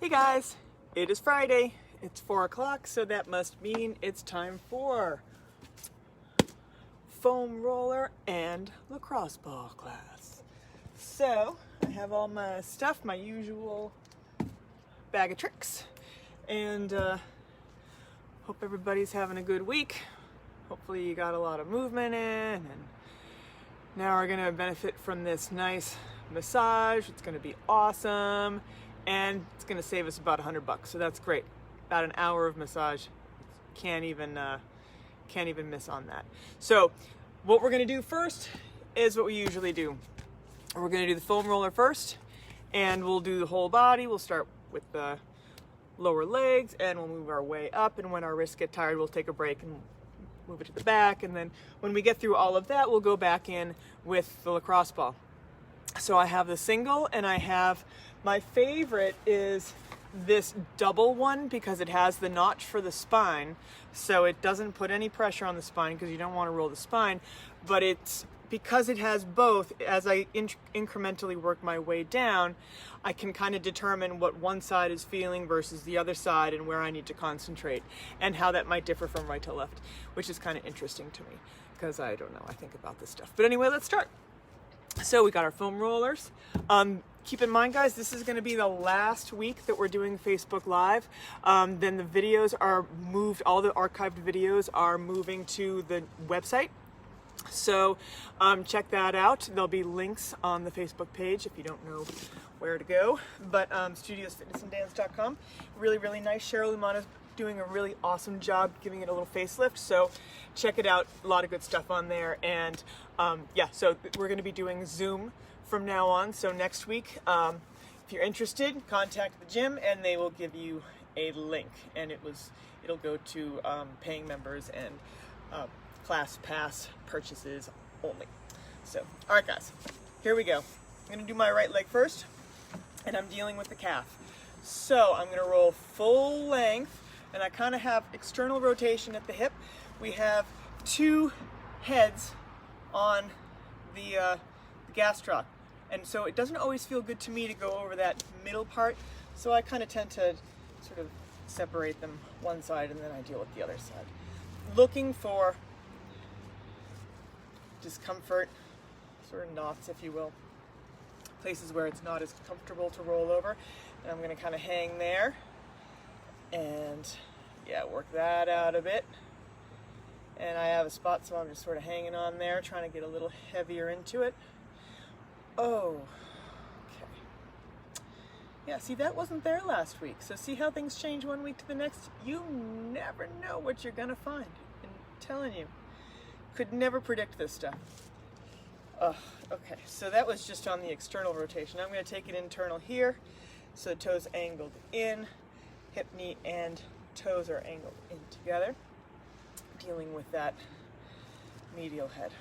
Hey guys, it is Friday. It's 4 o'clock, so that must mean it's time for foam roller and lacrosse ball class. So I have all my stuff, my usual bag of tricks, and hope everybody's having a good week. Hopefully you got a lot of movement in, and now we're gonna benefit from this nice massage. It's gonna be awesome, and it's gonna save us about $100, so that's great. About an hour of massage. Can't even miss on that. So what we're gonna do first is what we usually do. We're gonna do the foam roller first, and we'll do the whole body. We'll start with the lower legs, and we'll move our way up, and when our wrists get tired, we'll take a break and move it to the back, and then when we get through all of that, we'll go back in with the lacrosse ball. So I have the single, and I have, my favorite is this double one because it has the notch for the spine, so it doesn't put any pressure on the spine because you don't want to roll the spine, but it's because it has both. As I incrementally work my way down, I can kind of determine what one side is feeling versus the other side and where I need to concentrate and how that might differ from right to left, which is kind of interesting to me because I don't know, I think about this stuff. But anyway, let's start. So we got our foam rollers. Keep in mind, guys, this is going to be the last week that we're doing Facebook Live. Then the videos are moved, all the archived videos are moving to the website. So check that out. There'll be links on the Facebook page if you don't know where to go. But studiosfitnessanddance.com, really, really nice. Cheryl Lumana's doing a really awesome job giving it a little facelift. So check it out. A lot of good stuff on there. And yeah, so we're going to be doing Zoom from now on. So next week, if you're interested, contact the gym and they will give you a link. And it'll go to paying members and class pass purchases only. So, all right guys, here we go. I'm gonna do my right leg first, and I'm dealing with the calf. So I'm gonna roll full length, and I kind of have external rotation at the hip. We have two heads on the gastroc, and so it doesn't always feel good to me to go over that middle part, so I kind of tend to sort of separate them one side and then I deal with the other side. Looking for discomfort, sort of knots, if you will, places where it's not as comfortable to roll over, and I'm going to kind of hang there and yeah, work that out a bit. And I have a spot, so I'm just sort of hanging on there, trying to get a little heavier into it. Oh, okay. Yeah, see, that wasn't there last week, so see how things change one week to the next? You never know what you're gonna find. I'm telling you. Could never predict this stuff. Okay, so that was just on the external rotation. I'm going to take it internal here, so the toes angled in, hip, knee, and toes are angled in together, dealing with that medial head.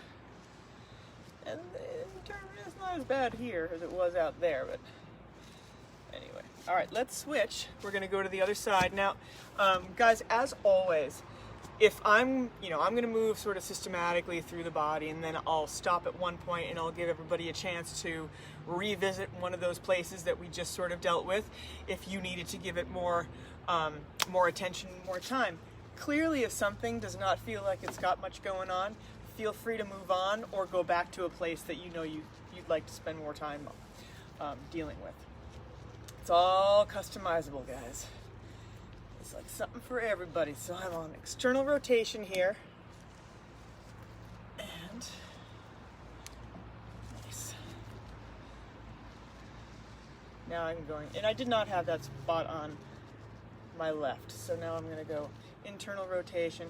And in turn, it's not as bad here as it was out there, but anyway. All right, let's switch. We're going to go to the other side. Now, guys, as always, if I'm going to move sort of systematically through the body, and then I'll stop at one point and I'll give everybody a chance to revisit one of those places that we just sort of dealt with if you needed to give it more attention, more time. Clearly, if something does not feel like it's got much going on, feel free to move on or go back to a place that you know you'd like to spend more time dealing with. It's all customizable, guys. It's like something for everybody. So I'm on external rotation here. And nice. Now I'm going, and I did not have that spot on my left. So now I'm going to go internal rotation.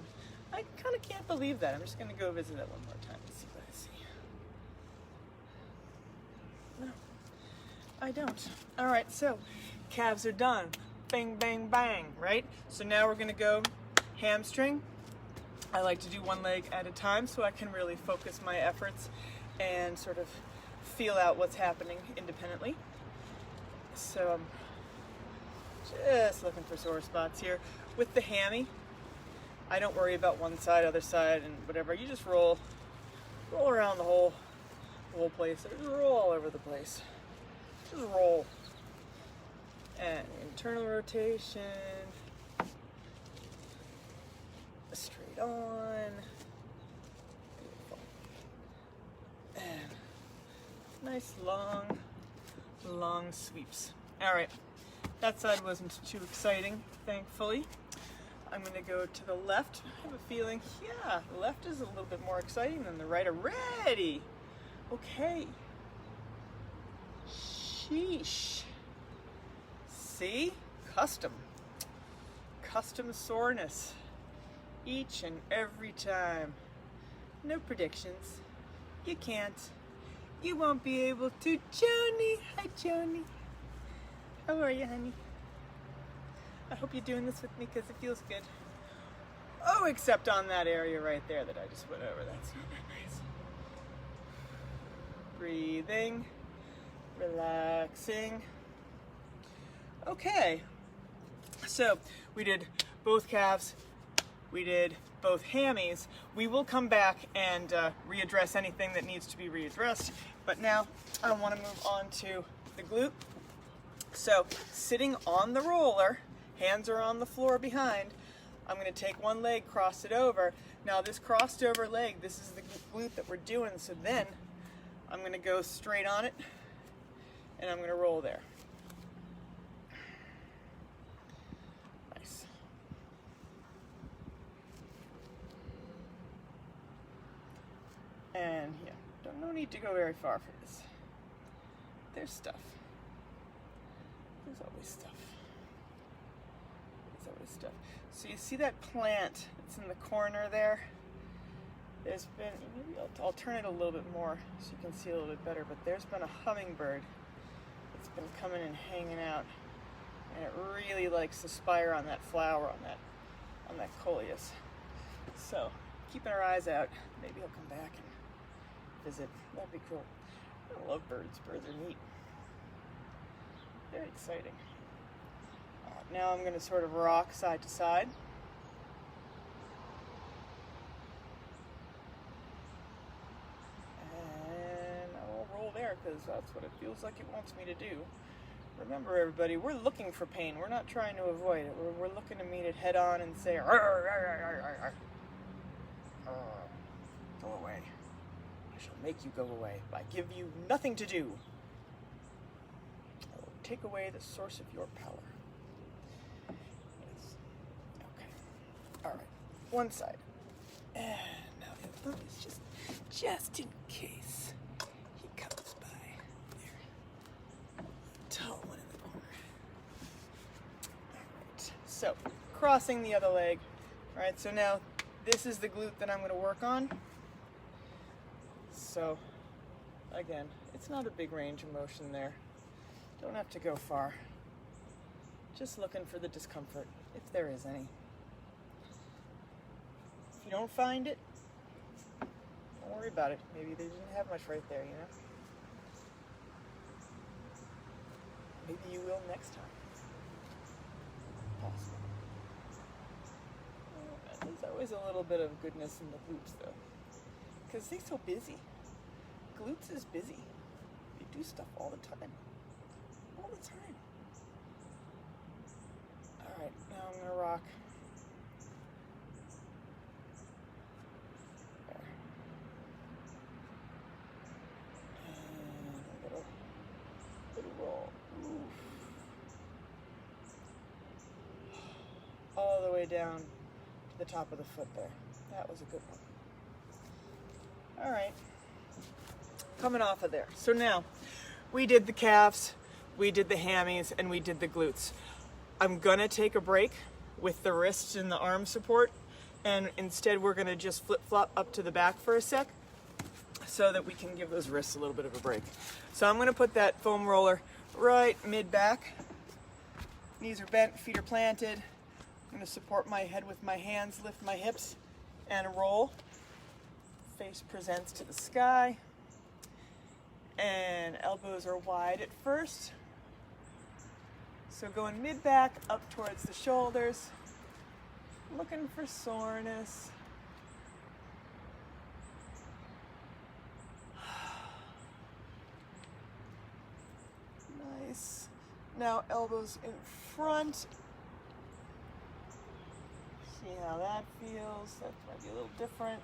I kind of can't believe that. I'm just going to go visit that one more time to see what I see. No, I don't. All right, so calves are done. Bang, bang, bang, right? So now we're gonna go hamstring. I like to do one leg at a time so I can really focus my efforts and sort of feel out what's happening independently. So I'm just looking for sore spots here. With the hammy, I don't worry about one side, other side, and whatever. You just roll around the whole place. Just roll all over the place. Just roll. And internal rotation, straight on, beautiful, and nice long sweeps. All right, that side wasn't too exciting, thankfully. I'm going to go to the left. I have a feeling, yeah, the left is a little bit more exciting than the right already. Okay. Sheesh. See? Custom soreness. Each and every time. No predictions. You can't. You won't be able to. Joni. Hi, Joni. How are you, honey? I hope you're doing this with me because it feels good. Oh, except on that area right there that I just went over. That's not that nice. Breathing. Relaxing. Okay. So we did both calves. We did both hammies. We will come back and readdress anything that needs to be readdressed. But now I want to move on to the glute. So sitting on the roller, hands are on the floor behind. I'm going to take one leg, cross it over. Now this crossed over leg, this is the glute that we're doing. So then I'm going to go straight on it and I'm going to roll there. Nice. And yeah, no need to go very far for this. There's stuff. There's always stuff. There's always stuff. So you see that plant that's in the corner there? There's been, maybe I'll turn it a little bit more so you can see a little bit better, but there's been a hummingbird that's been coming and hanging out, and it really likes to spire on that flower, on that coleus. So keeping our eyes out, maybe he'll come back and visit. That'd be cool. I love birds. Birds are neat. Very exciting. Now I'm going to sort of rock side to side. And I will roll there because that's what it feels like it wants me to do. Remember, everybody, we're looking for pain. We're not trying to avoid it. We're looking to meet it head on and say, "Arr, arr, arr, arr, arr. Go away. I shall make you go away. I give you nothing to do. I will take away the source of your power." Yes. Okay. All right. One side. And now the other is just in case he comes by. There. Tall one in the corner. All right. So, crossing the other leg. All right. So now this is the glute that I'm going to work on. So, again, it's not a big range of motion there. Don't have to go far. Just looking for the discomfort, if there is any. If you don't find it, don't worry about it. Maybe they didn't have much right there, you know? Maybe you will next time. Possible. There's always a little bit of goodness in the glutes, though, because they're so busy. Glutes is busy. They do stuff all the time. All the time. All right, now I'm gonna rock. There. And a little roll. Oof. All the way down to the top of the foot there. That was a good one. All right. Coming off of there. So now, we did the calves, we did the hammies, and we did the glutes. I'm gonna take a break with the wrists and the arm support, and instead we're gonna just flip-flop up to the back for a sec so that we can give those wrists a little bit of a break. So I'm gonna put that foam roller right mid-back. Knees are bent, feet are planted. I'm gonna support my head with my hands, lift my hips, and roll. Face presents to the sky. And elbows are wide at first. So going mid-back up towards the shoulders. Looking for soreness. Nice. now elbows in front. See how that feels. That might be a little different.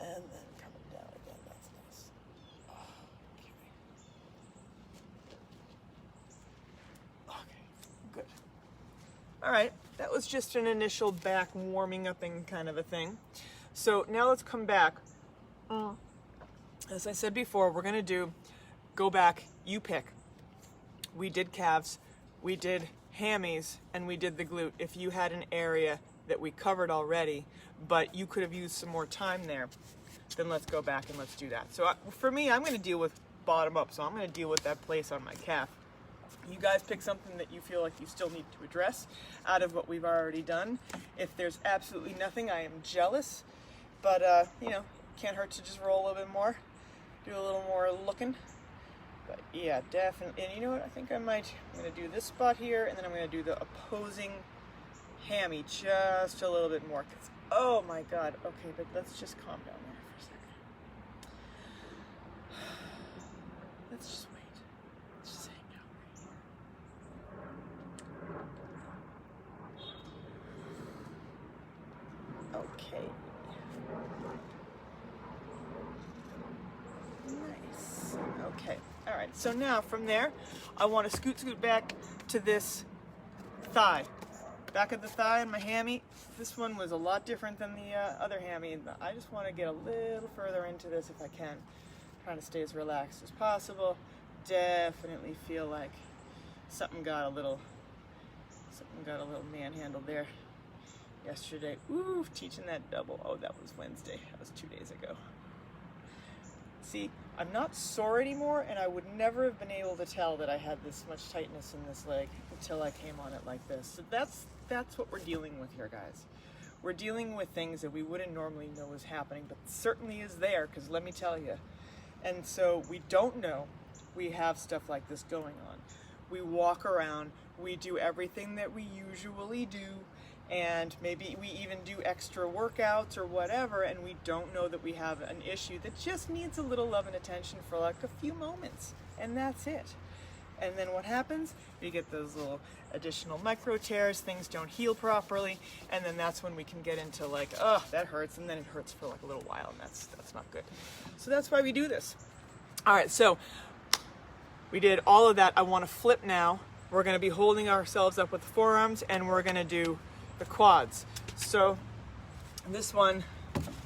And then coming down again. That's nice. Okay, good. All right, that was just an initial back warming up and kind of a thing. So now let's come back. As I said before, we're gonna go back, you pick. We did calves, we did hammies, and we did the glute. If you had an area that we covered already, but you could have used some more time there, then let's go back and let's do that. So for me, I'm gonna deal with bottom up. So I'm gonna deal with that place on my calf. You guys pick something that you feel like you still need to address out of what we've already done. If there's absolutely nothing, I am jealous, but you know, can't hurt to just roll a little bit more, do a little more looking. But yeah, definitely. And you know what, I think I'm gonna do this spot here, and then I'm gonna do the opposing hammy just a little bit more. Oh my God, okay, but let's just calm down there for a second. Let's just wait. Let's just hang out right here. Okay. Nice. Okay. All right. So now from there, I want to scoot back to this thigh. Back of the thigh and my hammy. This one was a lot different than the other hammy. I just want to get a little further into this if I can. Trying to stay as relaxed as possible. Definitely feel like something got a little manhandled there yesterday. Ooh, teaching that double. Oh, that was Wednesday. That was 2 days ago. See, I'm not sore anymore, and I would never have been able to tell that I had this much tightness in this leg until I came on it like this. So that's what we're dealing with here, guys. We're dealing with things that we wouldn't normally know is happening, but certainly is there, because let me tell you. And so we don't know we have stuff like this going on. We walk around, we do everything that we usually do, and maybe we even do extra workouts or whatever, and we don't know that we have an issue that just needs a little love and attention for like a few moments, and that's it. And then what happens? We get those little additional micro tears, things don't heal properly, and then that's when we can get into like, oh, that hurts, and then it hurts for like a little while, and that's not good. So that's why we do this. All right, so we did all of that. I want to flip now. We're going to be holding ourselves up with the forearms, and we're going to do the quads. So this one,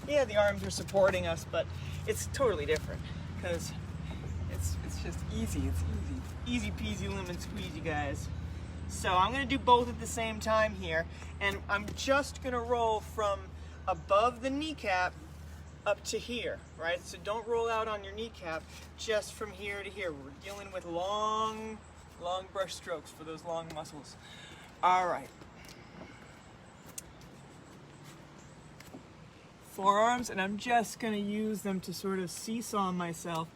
yeah, the arms are supporting us, but it's totally different because it's just easy. It's easy peasy lemon squeezy, guys. So I'm going to do both at the same time here, and I'm just going to roll from above the kneecap up to here, right? So don't roll out on your kneecap, just from here to here. We're dealing with long brush strokes for those long muscles. All right. Forearms, and I'm just going to use them to sort of seesaw myself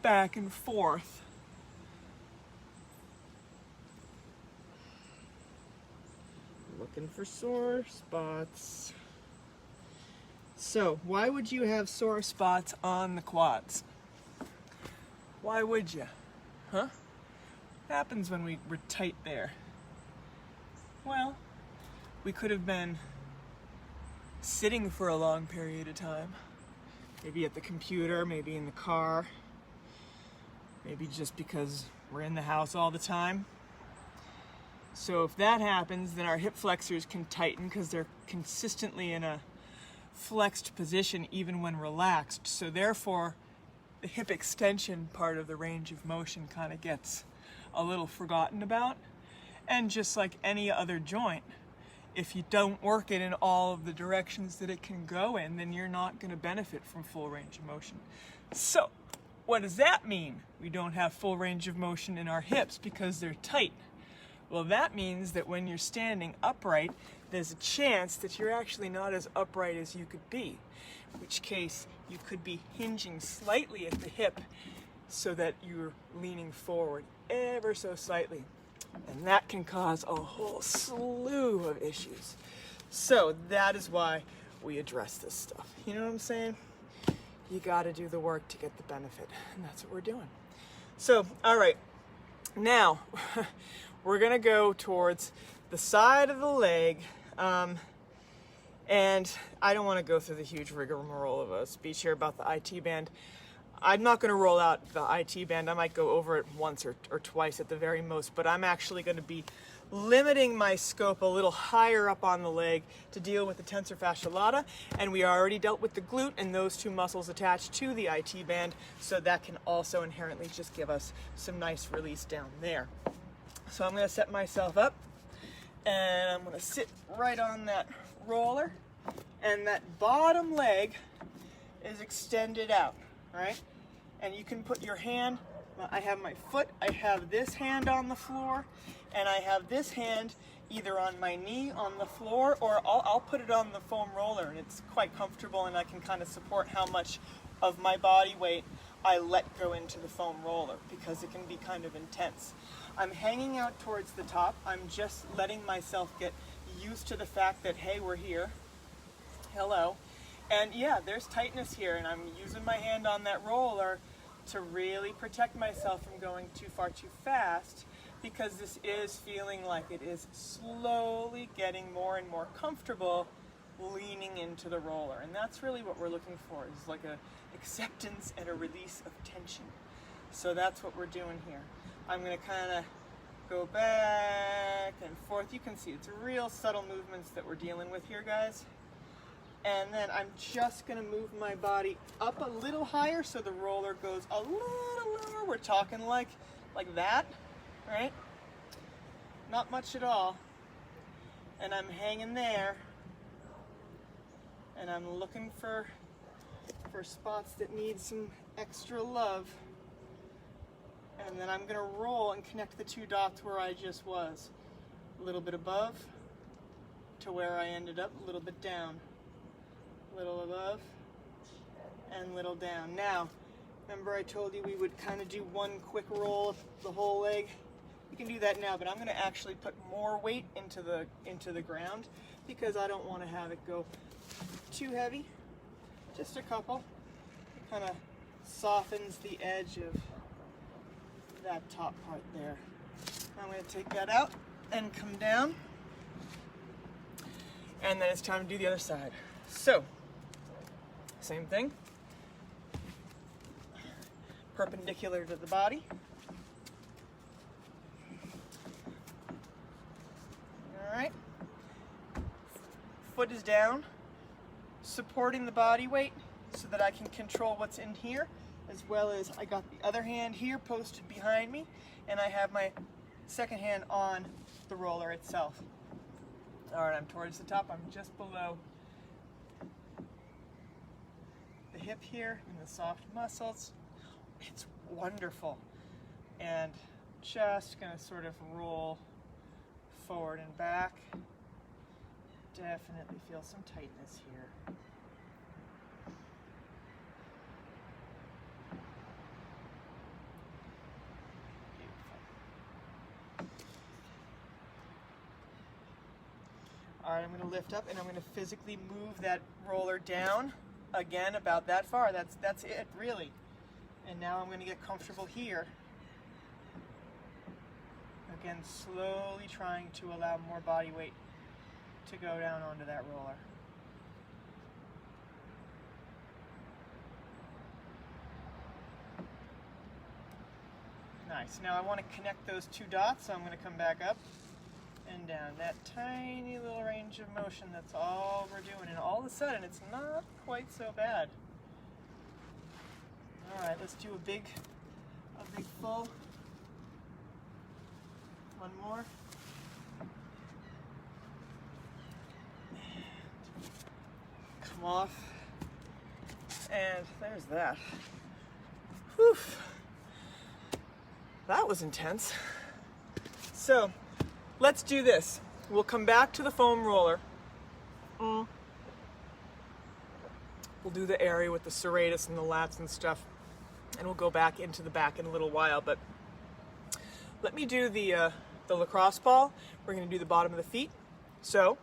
back and forth. Looking for sore spots. So, why would you have sore spots on the quads? Why would you? Huh? What happens when we're tight there? Well, we could have been sitting for a long period of time. Maybe at the computer, maybe in the car. Maybe just because we're in the house all the time. So if that happens, then our hip flexors can tighten because they're consistently in a flexed position even when relaxed. So therefore, the hip extension part of the range of motion kind of gets a little forgotten about. And just like any other joint, if you don't work it in all of the directions that it can go in, then you're not going to benefit from full range of motion. So what does that mean? We don't have full range of motion in our hips because they're tight. Well, that means that when you're standing upright, there's a chance that you're actually not as upright as you could be, in which case you could be hinging slightly at the hip so that you're leaning forward ever so slightly. And that can cause a whole slew of issues. So that is why we address this stuff. You know what I'm saying? You got to do the work to get the benefit, and that's what we're doing. So, all right, now we're gonna go towards the side of the leg, and I don't want to go through the huge rigmarole of a speech here about the IT band. I'm not going to roll out the IT band. I might go over it once or twice at the very most, but I'm actually going to be limiting my scope a little higher up on the leg to deal with the tensor fasciae lata, and we already dealt with the glute and those two muscles attached to the IT band, so that can also inherently just give us some nice release down there. So I'm going to set myself up, and I'm going to sit right on that roller, and that bottom leg is extended out, right? And you can put your hand, I have my foot, I have this hand on the floor, and I have this hand either on my knee on the floor, or I'll put it on the foam roller, and it's quite comfortable, and I can kind of support how much of my body weight I let go into the foam roller, because it can be kind of intense. I'm hanging out towards the top. I'm just letting myself get used to the fact that, hey, we're here. Hello. And yeah, there's tightness here, and I'm using my hand on that roller to really protect myself from going too far too fast, because this is feeling like it is slowly getting more and more comfortable leaning into the roller. And that's really what we're looking for, is like a acceptance and a release of tension. So that's what we're doing here. I'm going to kind of go back and forth. You can see it's real subtle movements that we're dealing with here, guys. And then I'm just going to move my body up a little higher so the roller goes a little lower. We're talking like that, right? Not much at all. And I'm hanging there, and I'm looking for spots that need some extra love. And then I'm going to roll and connect the two dots where I just was. A little bit above to where I ended up, a little bit down. Little above and little down. Now, remember I told you we would kind of do one quick roll of the whole leg? You can do that now, but I'm going to actually put more weight into the ground, because I don't want to have it go too heavy. Just a couple. It kind of softens the edge of that top part there. I'm going to take that out and come down, and then it's time to do the other side. So, same thing, perpendicular to the body. All right, foot is down, supporting the body weight so that I can control what's in here, as well as I got the other hand here posted behind me, and I have my second hand on the roller itself. All right, I'm towards the top. I'm just below the hip here and the soft muscles. It's wonderful. And just gonna sort of roll forward and back. Definitely feel some tightness here. All right, I'm going to lift up, and I'm going to physically move that roller down again about that far. That's it, really. And now I'm going to get comfortable here. Again, slowly trying to allow more body weight to go down onto that roller. Nice. Now I want to connect those two dots, so I'm going to come back up and down. That tiny little range of motion, that's all we're doing. And all of a sudden, it's not quite so bad. All right, let's do a big full. One more. Come off. And there's that. Whew. That was intense. So, let's do this. We'll come back to the foam roller. We'll do the area with the serratus and the lats and stuff, and we'll go back into the back in a little while. But let me do the lacrosse ball. We're going to do the bottom of the feet. So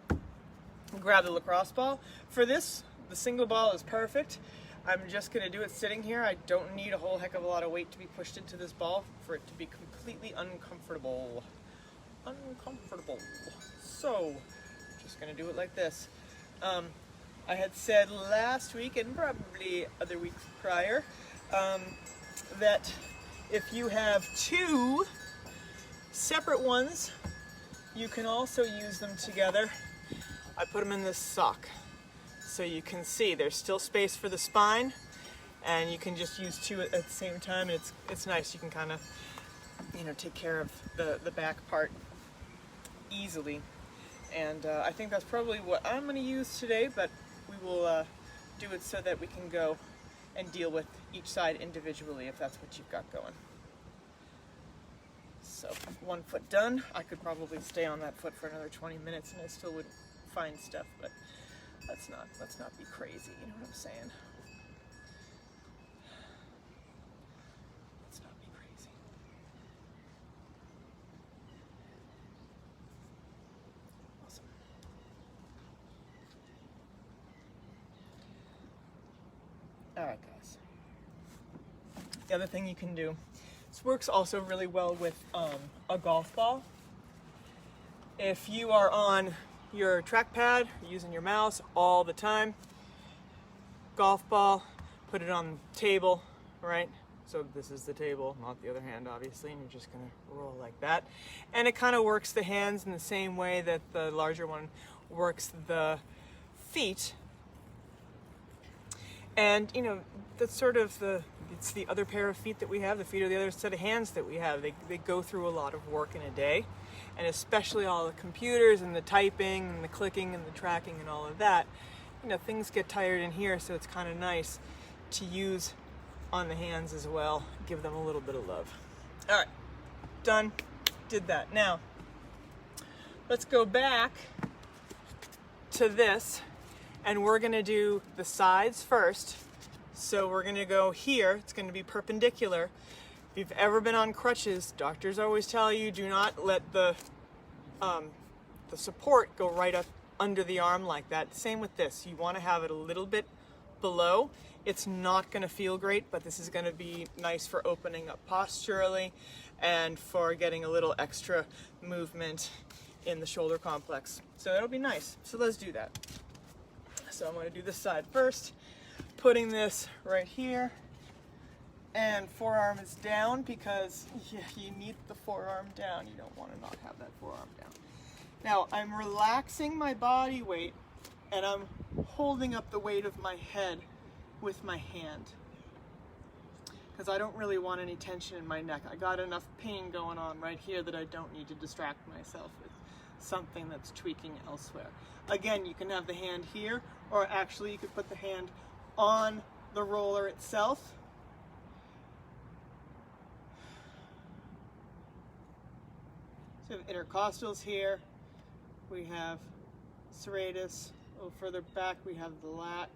grab the lacrosse ball. For this, the single ball is perfect. I'm just going to do it sitting here. I don't need a whole heck of a lot of weight to be pushed into this ball for it to be completely uncomfortable. So, just going to do it like this. I had said last week and probably other weeks prior that if you have two separate ones, you can also use them together. I put them in this sock so you can see there's still space for the spine, and you can just use two at the same time. And it's nice. You can kind of, you know, take care of the back part easily. And I think that's probably what I'm going to use today, but we will do it so that we can go and deal with each side individually if that's what you've got going. So one foot done. I could probably stay on that foot for another 20 minutes and I still would find stuff, but let's not be crazy, you know what I'm saying? Let's not be crazy. Awesome. Alright guys. The other thing you can do, this works also really well with a golf ball. If you are on your trackpad, using your mouse all the time, golf ball, put it on the table, right? So this is the table, not the other hand obviously, and you're just gonna roll like that. And it kind of works the hands in the same way that the larger one works the feet. And you know, that's sort of it's the other pair of feet that we have. The feet are the other set of hands that we have. They go through a lot of work in a day. And especially all the computers and the typing and the clicking and the tracking and all of that, you know, things get tired in here, so it's kind of nice to use on the hands as well. Give them a little bit of love. All right, done, did that. Now, let's go back to this, and we're gonna do the sides first. So we're gonna go here, it's gonna be perpendicular. If you've ever been on crutches, doctors always tell you do not let the support go right up under the arm like that. Same with this. You want to have it a little bit below. It's not going to feel great, but this is going to be nice for opening up posturally and for getting a little extra movement in the shoulder complex. So that'll be nice. So let's do that. So I'm going to do this side first, putting this right here. And forearm is down because you need the forearm down. You don't want to not have that forearm down. Now I'm relaxing my body weight and I'm holding up the weight of my head with my hand because I don't really want any tension in my neck. I got enough pain going on right here that I don't need to distract myself with something that's tweaking elsewhere. Again, you can have the hand here, or actually you could put the hand on the roller itself. So we have intercostals here, we have serratus, a little further back we have the lat,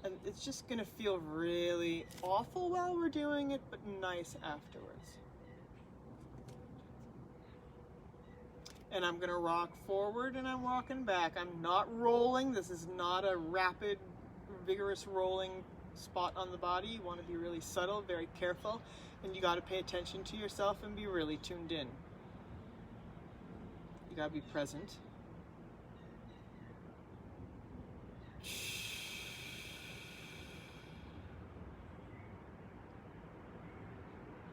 and it's just going to feel really awful while we're doing it, but nice afterwards. And I'm going to rock forward and I'm rocking back. I'm not rolling. This is not a rapid, vigorous rolling spot on the body. You want to be really subtle, very careful, and you got to pay attention to yourself and be really tuned in. You gotta be present.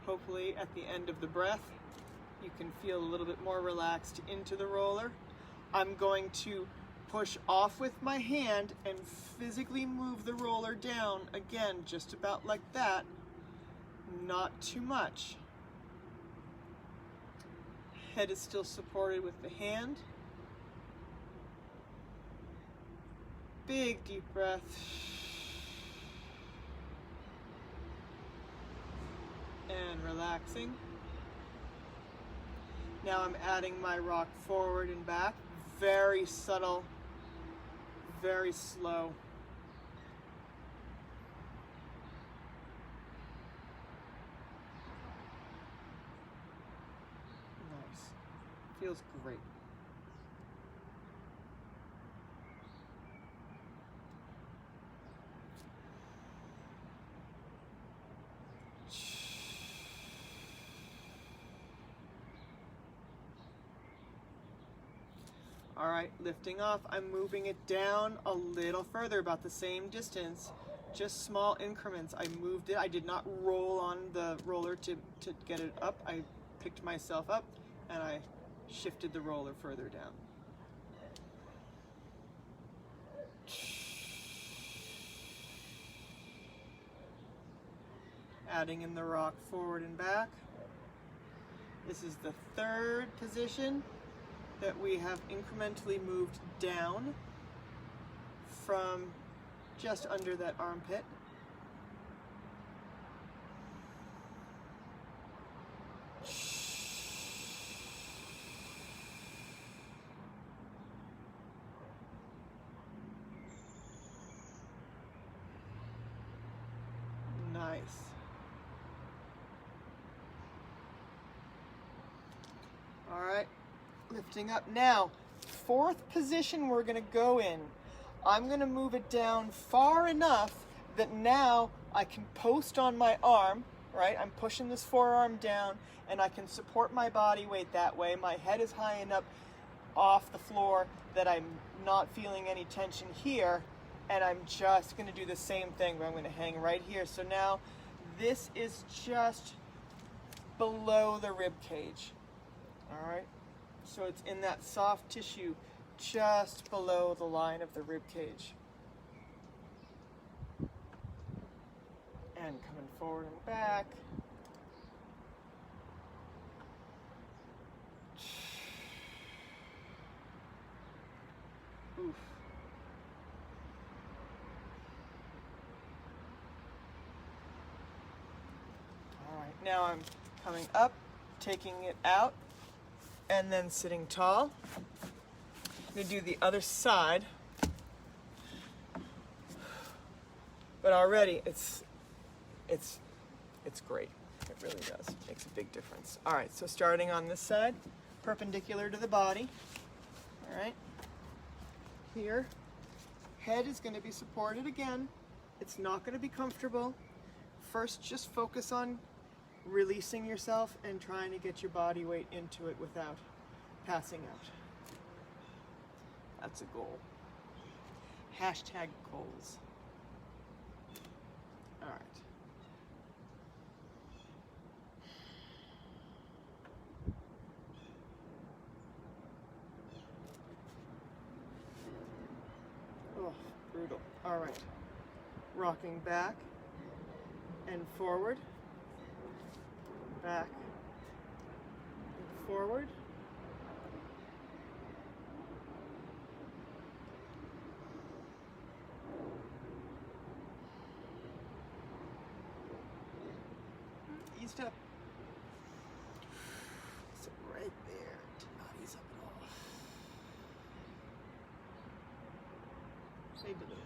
Hopefully at the end of the breath, you can feel a little bit more relaxed into the roller. I'm going to push off with my hand and physically move the roller down, again, just about like that, not too much. Head is still supported with the hand. Big deep breath. And relaxing. Now I'm adding my rock forward and back. Very subtle, very slow. Feels great. All right, lifting off, I'm moving it down a little further, about the same distance, just small increments. I moved it. I did not roll on the roller to get it up. I picked myself up and I shifted the roller further down. Adding in the rock forward and back. This is the third position that we have incrementally moved down from just under that armpit. Nice. All right, lifting up. Now, fourth position we're gonna go in. I'm gonna move it down far enough that now I can post on my arm, right? I'm pushing this forearm down and I can support my body weight that way. My head is high enough off the floor that I'm not feeling any tension here, and I'm just gonna do the same thing, but I'm gonna hang right here. So now this is just below the rib cage, all right? So it's in that soft tissue just below the line of the rib cage. And coming forward and back. Oof. All right, now I'm coming up, taking it out, and then sitting tall. I'm gonna do the other side. But already it's great. It really does. It makes a big difference. All right, so starting on this side, perpendicular to the body. All right. Here, head is gonna be supported again. It's not gonna be comfortable. First, just focus on releasing yourself and trying to get your body weight into it without passing out. That's a goal. Hashtag goals. All right. Oh, brutal. All right. Rocking back and forward. Back and forward. Eased up. Sit right there. Do not ease up at all. Say delete.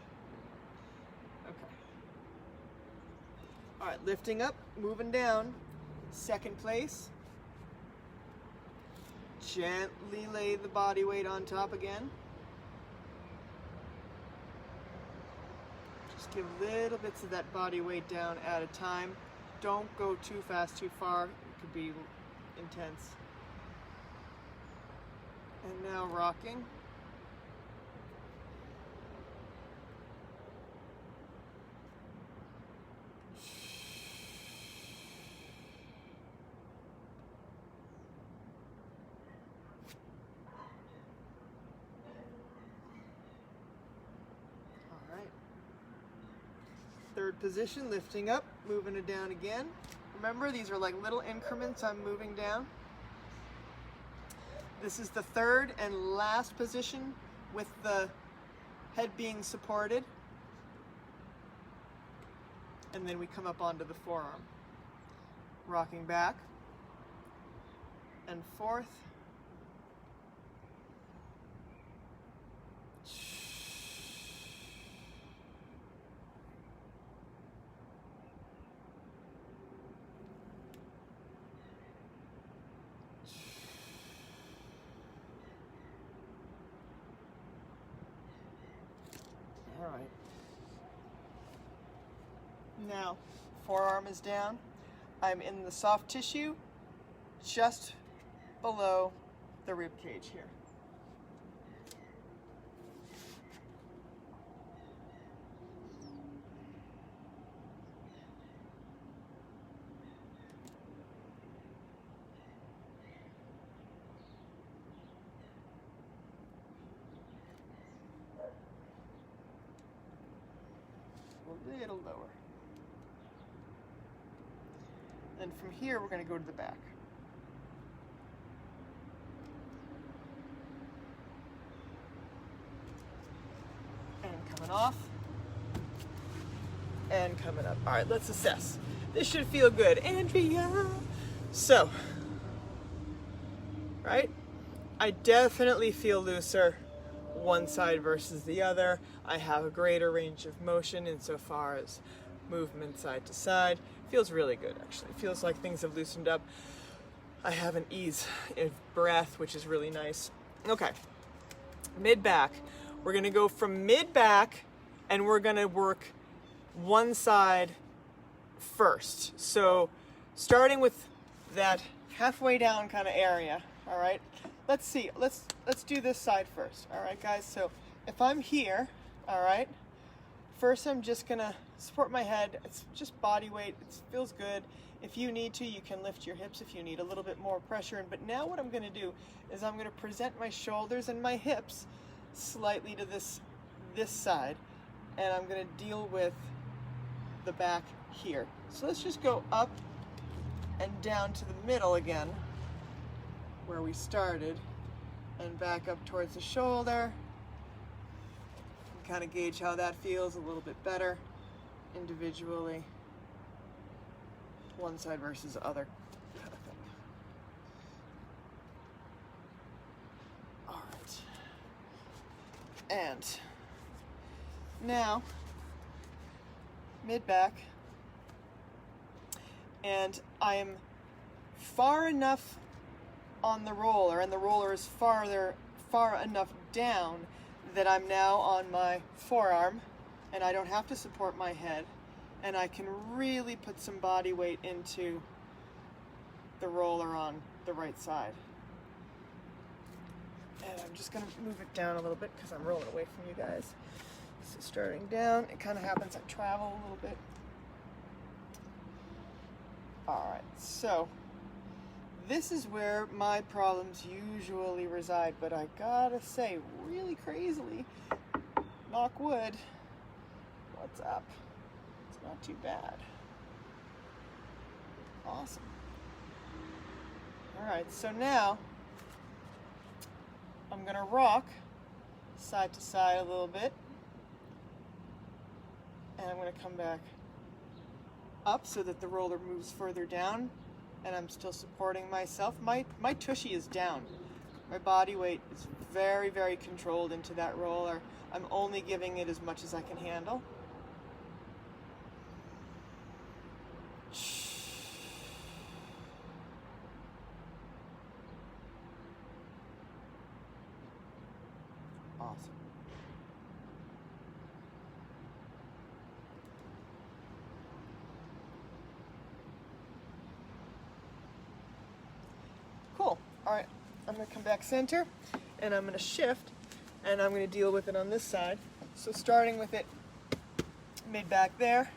Okay. All right, lifting up, moving down. Second place. Gently lay the body weight on top again. Just give little bits of that body weight down at a time. Don't go too fast, too far. It could be intense. And now rocking. Third position, lifting up, moving it down again. Remember, these are like little increments I'm moving down. This is the third and last position with the head being supported. And then we come up onto the forearm. Rocking back and forth. All right. Now, forearm is down. I'm in the soft tissue just below the rib cage here. little lower. Then from here, we're going to go to the back. And coming off. And coming up. All right, let's assess. This should feel good. Andrea. So, right? I definitely feel looser one side versus the other. I have a greater range of motion insofar as movement side to side. Feels really good, actually. Feels like things have loosened up. I have an ease of breath, which is really nice. Okay, mid-back. We're gonna go from mid-back and we're gonna work one side first. So starting with that halfway down kind of area, all right? Let's see, let's do this side first, all right, guys? So if I'm here, all right, first I'm just gonna support my head. It's just body weight, it feels good. If you need to, you can lift your hips if you need a little bit more pressure. But now what I'm gonna do is I'm gonna present my shoulders and my hips slightly to this side, and I'm gonna deal with the back here. So let's just go up and down to the middle again, where we started, and back up towards the shoulder. Kind of gauge how that feels a little bit better individually, one side versus the other kind of thing. All right, and now mid-back, and I am far enough on the roller, and the roller is far enough down that I'm now on my forearm, and I don't have to support my head, and I can really put some body weight into the roller on the right side. And I'm just gonna move it down a little bit because I'm rolling away from you guys. So starting down, it kind of happens, I travel a little bit. All right, so this is where my problems usually reside, but I gotta say, really crazily, knock wood, what's up? It's not too bad. Awesome. All right, so now I'm gonna rock side to side a little bit, and I'm gonna come back up so that the roller moves further down, and I'm still supporting myself. My tushy is down. My body weight is very, very controlled into that roller. I'm only giving it as much as I can handle. Awesome. Cool. All right, I'm gonna come back center, and I'm gonna shift, and I'm gonna deal with it on this side. So starting with it mid-back there,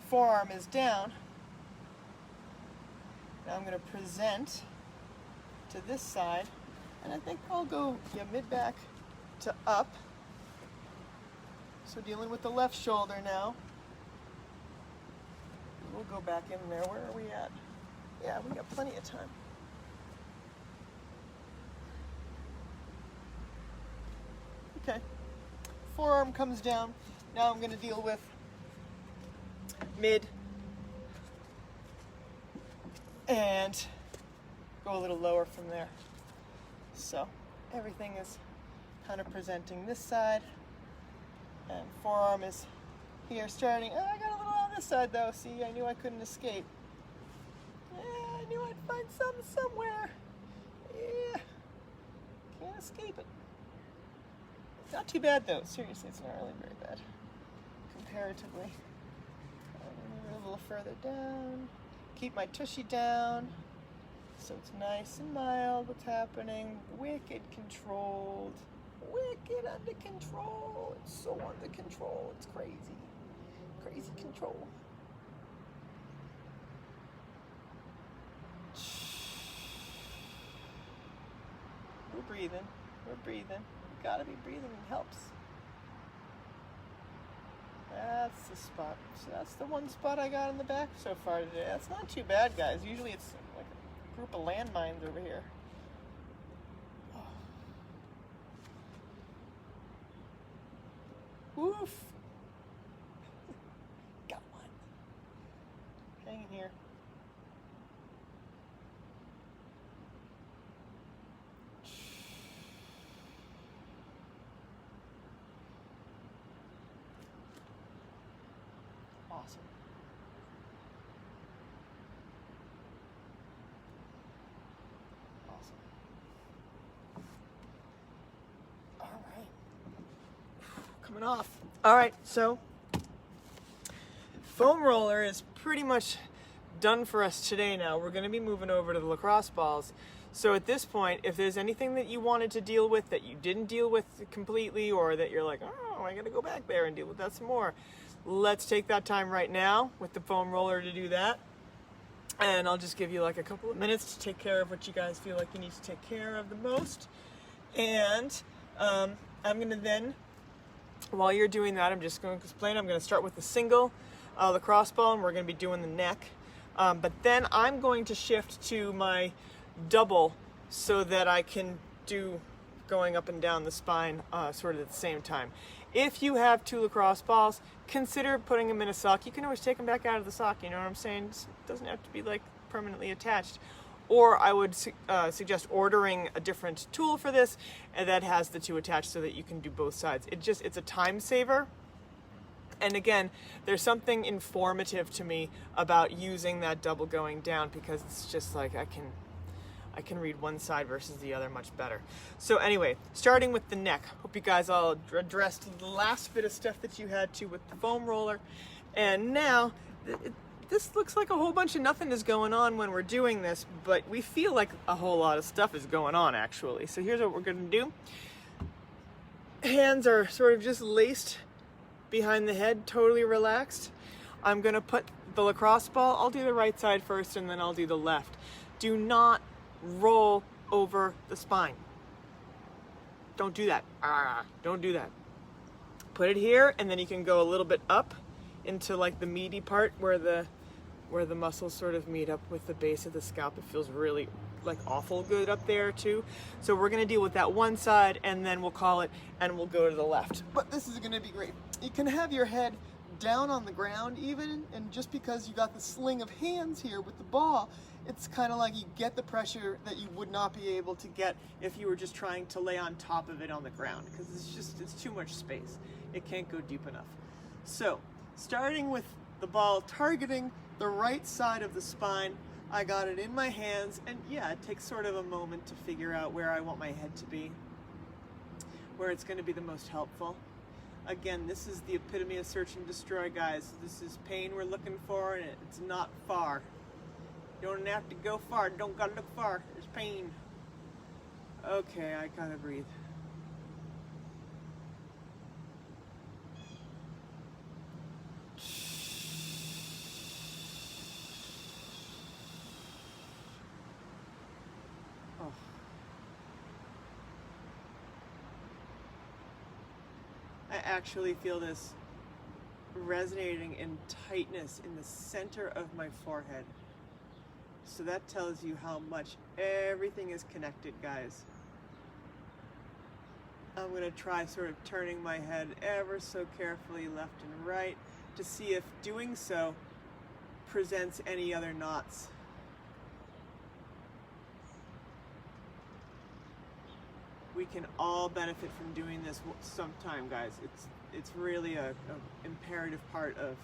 forearm is down. Now I'm gonna present to this side, and I think I'll go mid-back to up. So dealing with the left shoulder now. We'll go back in there. Where are we at? Yeah, we got plenty of time. Okay, forearm comes down. Now I'm going to deal with mid and go a little lower from there. So everything is kind of presenting this side, and forearm is here starting. Oh, I got a little on this side though. See, I knew I couldn't escape. Yeah, I knew I'd find some somewhere. Yeah, can't escape it. Not too bad though. Seriously, it's not really very bad comparatively. Move it a little further down. Keep my tushy down, so it's nice and mild. What's happening? Wicked controlled. Wicked under control. It's so under control. It's crazy. Crazy control. We're breathing. We're breathing. You gotta be breathing. It helps. That's the spot. So that's the one spot I got in the back so far today. That's not too bad, guys. Usually it's like a group of landmines over here. Oh. Woof. Got one. Hang in here. Awesome. Awesome. All right. Coming off. All right, so foam roller is pretty much done for us today now. We're going to be moving over to the lacrosse balls. So at this point, if there's anything that you wanted to deal with that you didn't deal with completely, or that you're like, oh, I got to go back there and deal with that some more, let's take that time right now with the foam roller to do that. And I'll just give you like a couple of minutes to take care of what you guys feel like you need to take care of the most. And I'm going to then, while you're doing that, I'm just going to explain. I'm going to start with the single lacrosse ball, and we're going to be doing the neck. But then I'm going to shift to my double so that I can do going up and down the spine sort of at the same time. If you have two lacrosse balls, consider putting them in a sock. You can always take them back out of the sock, you know what I'm saying? It doesn't have to be like permanently attached. Or I would suggest ordering a different tool for this that has the two attached so that you can do both sides. It's a time saver. And again, there's something informative to me about using that double going down, because it's just like I can read one side versus the other much better. So anyway, starting with the neck. Hope you guys all addressed the last bit of stuff that you had to with the foam roller. And now, this looks like a whole bunch of nothing is going on when we're doing this, but we feel like a whole lot of stuff is going on actually. So here's what we're gonna do. Hands are sort of just laced behind the head, totally relaxed. I'm gonna put the lacrosse ball, I'll do the right side first and then I'll do the left. Do not roll over the spine. Don't do that. Don't do that. Put it here, and then you can go a little bit up into like the meaty part where the muscles sort of meet up with the base of the scalp. It feels really like awful good up there too. So we're gonna deal with that one side, and then we'll call it and we'll go to the left. But this is gonna be great. You can have your head down on the ground even, and just because you got the sling of hands here with the ball, it's kind of like you get the pressure that you would not be able to get if you were just trying to lay on top of it on the ground, because it's too much space. It can't go deep enough. So starting with the ball targeting the right side of the spine, I got it in my hands, and yeah, it takes sort of a moment to figure out where I want my head to be, where it's going to be the most helpful. Again, this is the epitome of search and destroy, guys. This is pain we're looking for, and it's not far. You don't have to go far. Don't gotta look far. There's pain. Okay, I gotta breathe. Oh. I actually feel this resonating in tightness in the center of my forehead. So that tells you how much everything is connected, guys. I'm gonna try sort of turning my head ever so carefully left and right to see if doing so presents any other knots. We can all benefit from doing this sometime, guys. It's really a imperative part of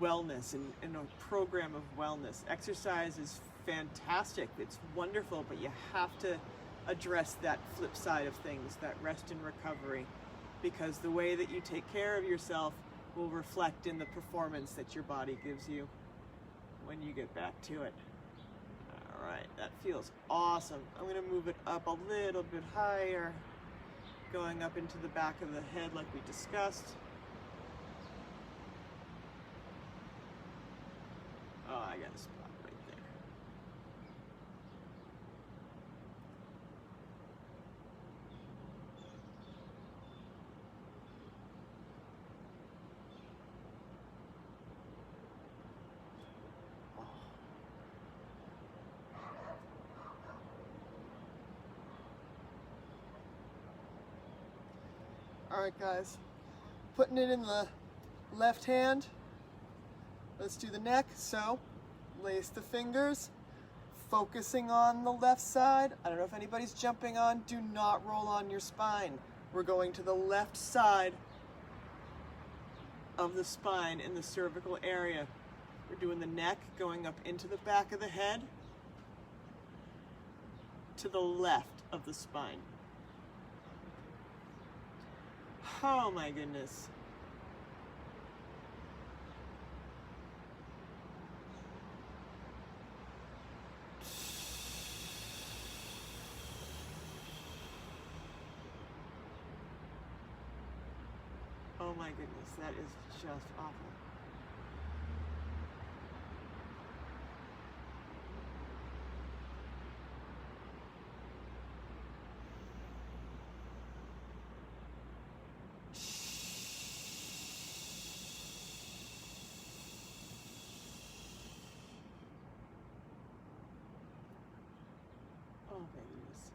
wellness and a program of wellness. Exercise is fantastic, it's wonderful, but you have to address that flip side of things, that rest and recovery, because the way that you take care of yourself will reflect in the performance that your body gives you when you get back to it. All right, that feels awesome. I'm gonna move it up a little bit higher, going up into the back of the head like we discussed. Oh, I got a spot right there. All right, guys, putting it in the left hand. Let's do the neck. So lace the fingers, focusing on the left side. I don't know if anybody's jumping on. Do not roll on your spine. We're going to the left side of the spine in the cervical area. We're doing the neck, going up into the back of the head to the left of the spine. Oh my goodness. Oh my goodness, that is just awful. Oh my goodness.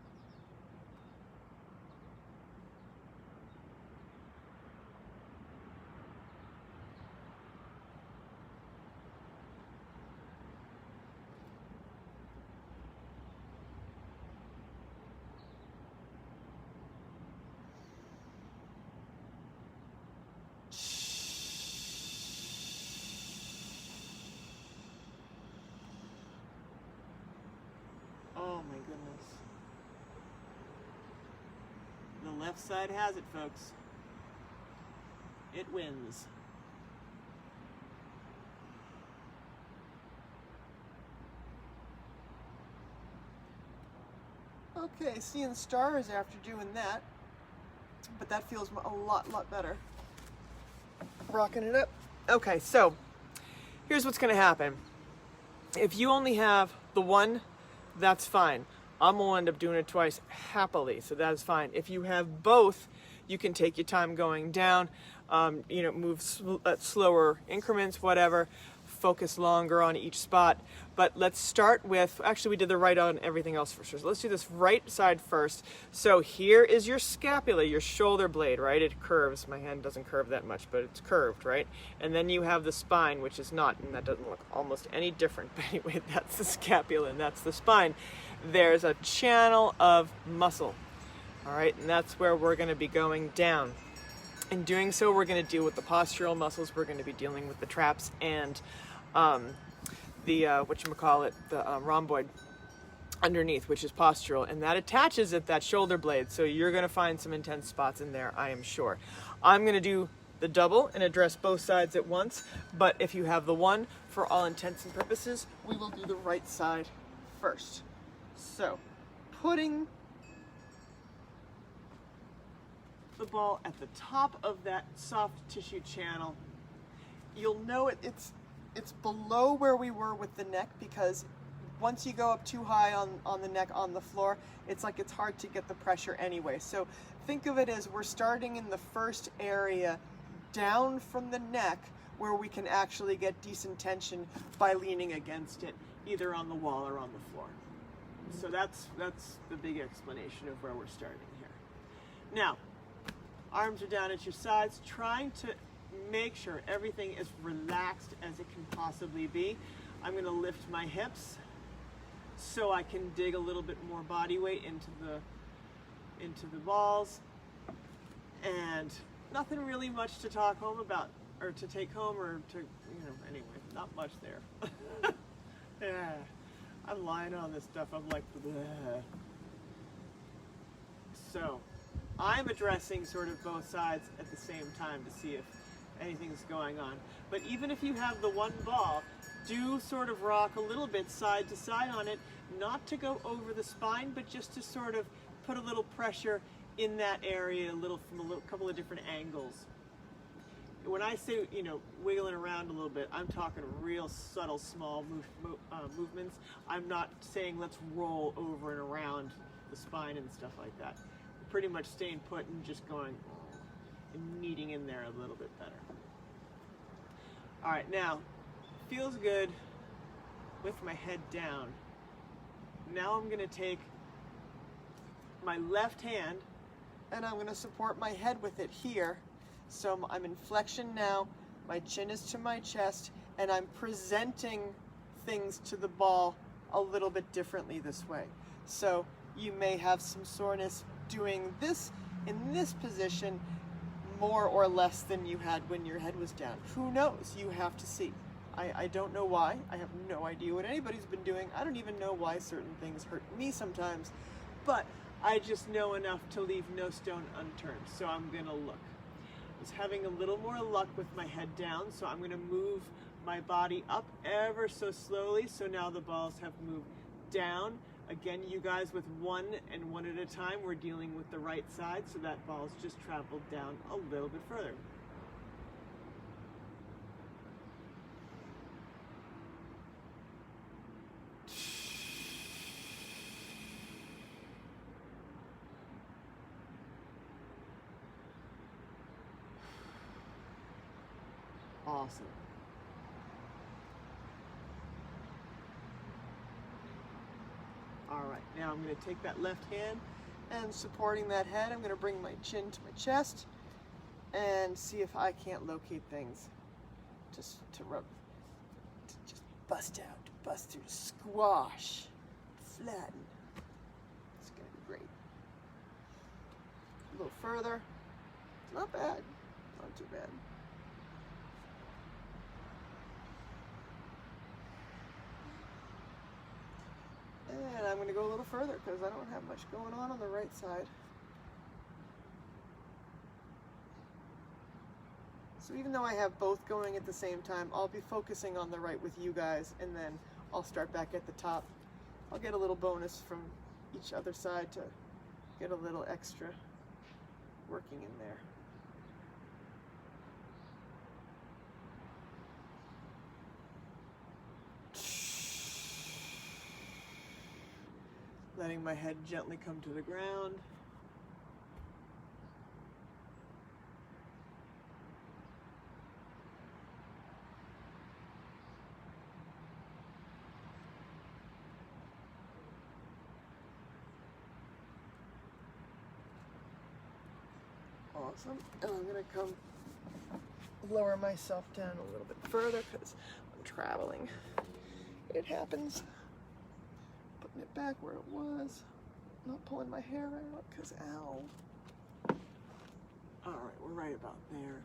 Oh my goodness. The left side has it, folks. It wins. Okay, seeing stars after doing that, but that feels a lot better. Rocking it up. Okay, so here's what's gonna happen. If you only have the one, that's fine. I'm gonna end up doing it twice happily, so that's fine. If you have both, you can take your time going down, move at slower increments, whatever, focus longer on each spot. But let's start with, actually we did the right on everything else first. So let's do this right side first. So here is your scapula, your shoulder blade, right? It curves. My hand doesn't curve that much, but it's curved, right? And then you have the spine, which is not, and that doesn't look almost any different. But anyway, that's the scapula and that's the spine. There's a channel of muscle, all right? And that's where we're gonna be going down. In doing so, we're going to deal with the postural muscles. We're going to be dealing with the traps and the rhomboid underneath, which is postural, and that attaches at that shoulder blade. So you're going to find some intense spots in there, I am sure. I'm going to do the double and address both sides at once, but if you have the one, for all intents and purposes, we will do the right side first. So, putting the ball at the top of that soft tissue channel, you'll know it's below where we were with the neck, because once you go up too high on the neck on the floor, it's like it's hard to get the pressure anyway. So think of it as we're starting in the first area down from the neck where we can actually get decent tension by leaning against it, either on the wall or on the floor. So that's the big explanation of where we're starting here. Now, arms are down at your sides, trying to make sure everything is relaxed as it can possibly be. I'm going to lift my hips so I can dig a little bit more body weight into the balls. And nothing really much to talk home about, or to take home, or to, anyway, not much there. Yeah, I'm lying on this stuff, I'm like, bleh. So, I'm addressing sort of both sides at the same time to see if anything's going on. But even if you have the one ball, do sort of rock a little bit side to side on it, not to go over the spine, but just to sort of put a little pressure in that area, from a couple of different angles. When I say, wiggling around a little bit, I'm talking real subtle, small movements. I'm not saying let's roll over and around the spine and stuff like that. Pretty much staying put and just going and kneading in there a little bit better. All right, now, feels good with my head down. Now I'm gonna take my left hand and I'm going to support my head with it here. So I'm in flexion now, my chin is to my chest, and I'm presenting things to the ball a little bit differently this way. So you may have some soreness doing this in this position more or less than you had when your head was down. Who knows? You have to see. I don't know why. I have no idea what anybody's been doing. I don't even know why certain things hurt me sometimes, but I just know enough to leave no stone unturned, so I'm gonna look. I was having a little more luck with my head down, so I'm gonna move my body up ever so slowly, so now the balls have moved down. Again, you guys, with one and one at a time, we're dealing with the right side, so that ball's just traveled down a little bit further. Awesome. All right, now I'm going to take that left hand and supporting that head, I'm going to bring my chin to my chest and see if I can't locate things. Just to rub, to just bust out, to bust through, to squash, flatten. It's going to be great. A little further. Not bad. Not too bad. And I'm going to go a little further because I don't have much going on the right side. So even though I have both going at the same time, I'll be focusing on the right with you guys, and then I'll start back at the top. I'll get a little bonus from each other side to get a little extra working in there. Letting my head gently come to the ground. Awesome. And I'm going to come lower myself down a little bit further because I'm traveling. It happens. Putting it back where it was. Not pulling my hair out because ow. All right, we're right about there.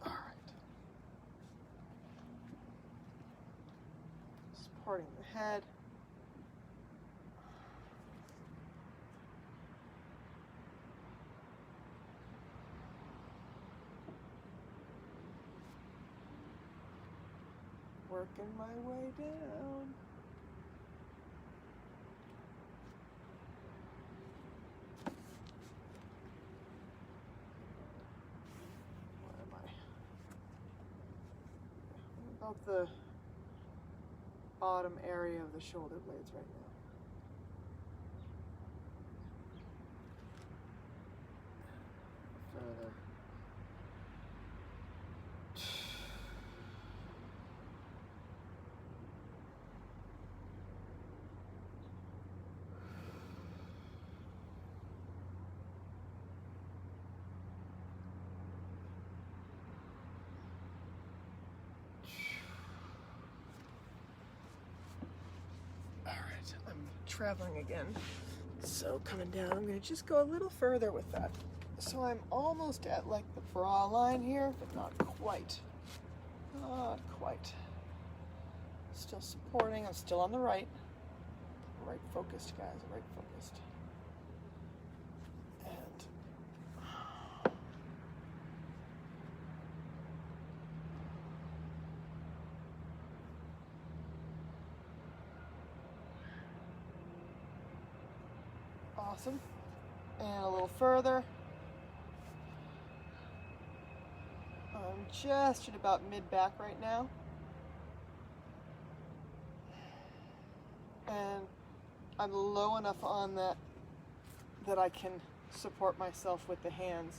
All right. Supporting the head. Working my way down. Where am I? About the bottom area of the shoulder blades right now. Further. I'm traveling again, so coming down, I'm going to just go a little further with that. So I'm almost at like the bra line here, but not quite. Not quite. Still supporting, I'm still on the right. Right focused, guys, right focused. Awesome. And a little further. I'm just at about mid-back right now. And I'm low enough on that I can support myself with the hands.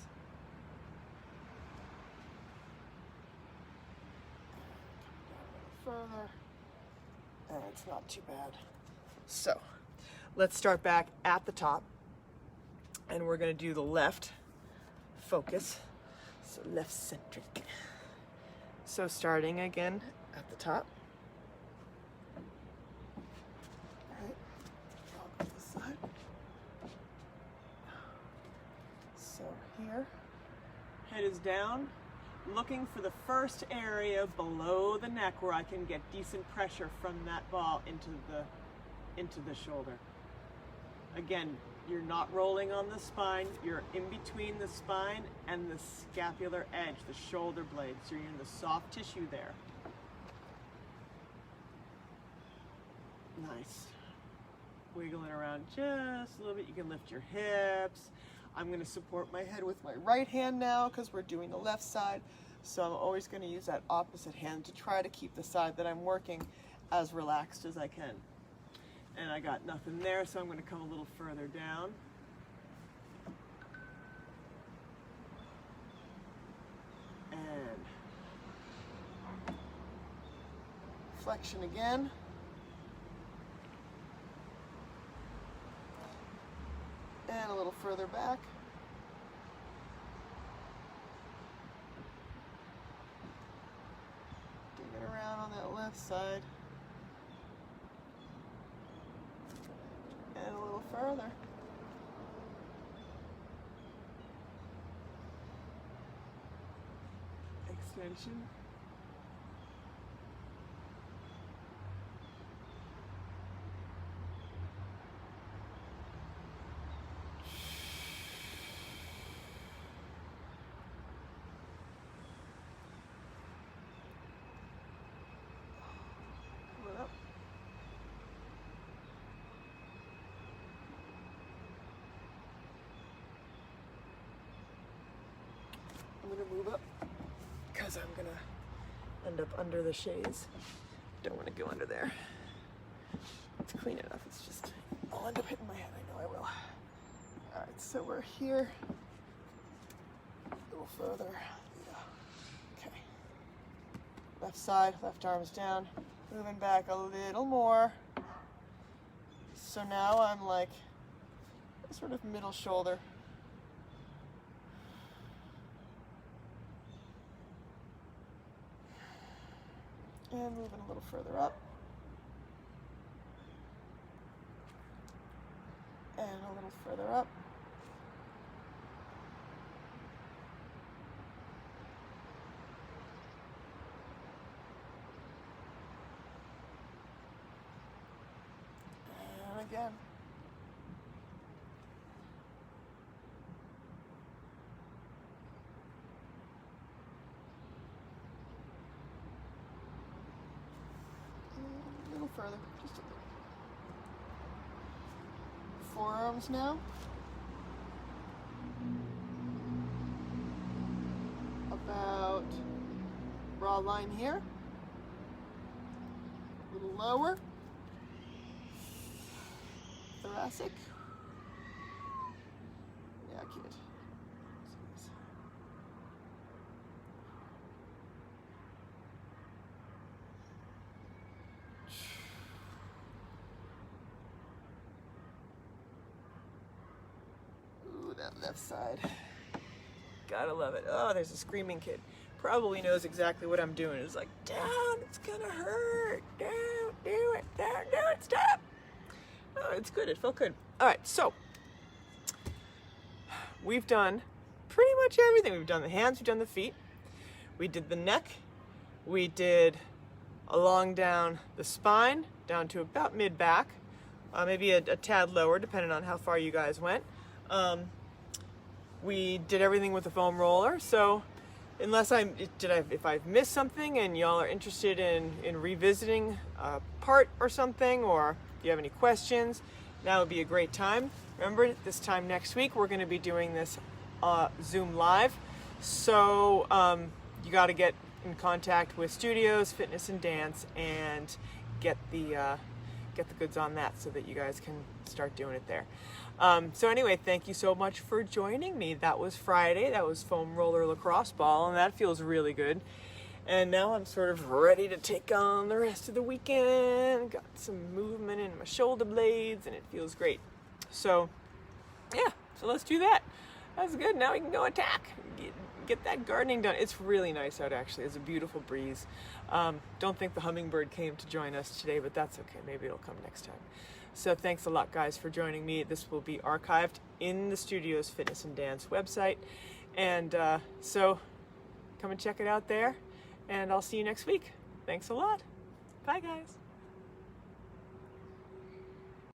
Further. and it's not too bad. So let's start back at the top, and we're going to do the left focus, so left centric. So starting again at the top. All right, I'll go this side. So here, head is down, looking for the first area below the neck where I can get decent pressure from that ball into the shoulder. Again, you're not rolling on the spine, you're in between the spine and the scapular edge, the shoulder blade, so you're in the soft tissue there. Nice. Wiggling around just a little bit. You can lift your hips. I'm going to support my head with my right hand now because we're doing the left side, so I'm always going to use that opposite hand to try to keep the side that I'm working as relaxed as I can. And I got nothing there, so I'm going to come a little further down. And flexion again. And a little further back. Dig it around on that left side. And a little further. Extension. Pull it up. I'm going to move up because I'm going to end up under the shades. Don't want to go under there. It's clean enough. It's just, I'll end up hitting my head. I know I will. All right, so we're here. A little further. Yeah. Okay. Left side, left arm's down. Moving back a little more. So now I'm like sort of middle shoulder. And moving a little further up. And a little further up. And again. A little further, just a little. Forearms now. About raw line here. A little lower. Thoracic. Yeah, kid. That left side. Gotta love it. Oh, there's a screaming kid. Probably knows exactly what I'm doing. It's like, down, it's gonna hurt. Don't do it. Don't do it. Stop. Oh, it's good. It felt good. All right, so we've done pretty much everything. We've done the hands, we've done the feet. We did the neck. We did along down the spine, down to about mid-back. Maybe a tad lower, depending on how far you guys went. We did everything with the foam roller, so unless if I've missed something and y'all are interested in revisiting a part or something, or if you have any questions, now would be a great time. Remember, this time next week we're going to be doing this Zoom live, so you got to get in contact with Studios, Fitness and Dance, and get the goods on that so that you guys can start doing it there. So anyway, thank you so much for joining me. That was Friday. That was foam roller lacrosse ball, and that feels really good. And now I'm sort of ready to take on the rest of the weekend. Got some movement in my shoulder blades and it feels great. So yeah, so let's do that. That's good. Now we can go attack. Get that gardening done. It's really nice out actually. It's a beautiful breeze. Don't think the hummingbird came to join us today, but that's okay. Maybe it'll come next time. So thanks a lot, guys, for joining me. This will be archived in the studio's Fitness and Dance website. And so come and check it out there. And I'll see you next week. Thanks a lot. Bye, guys.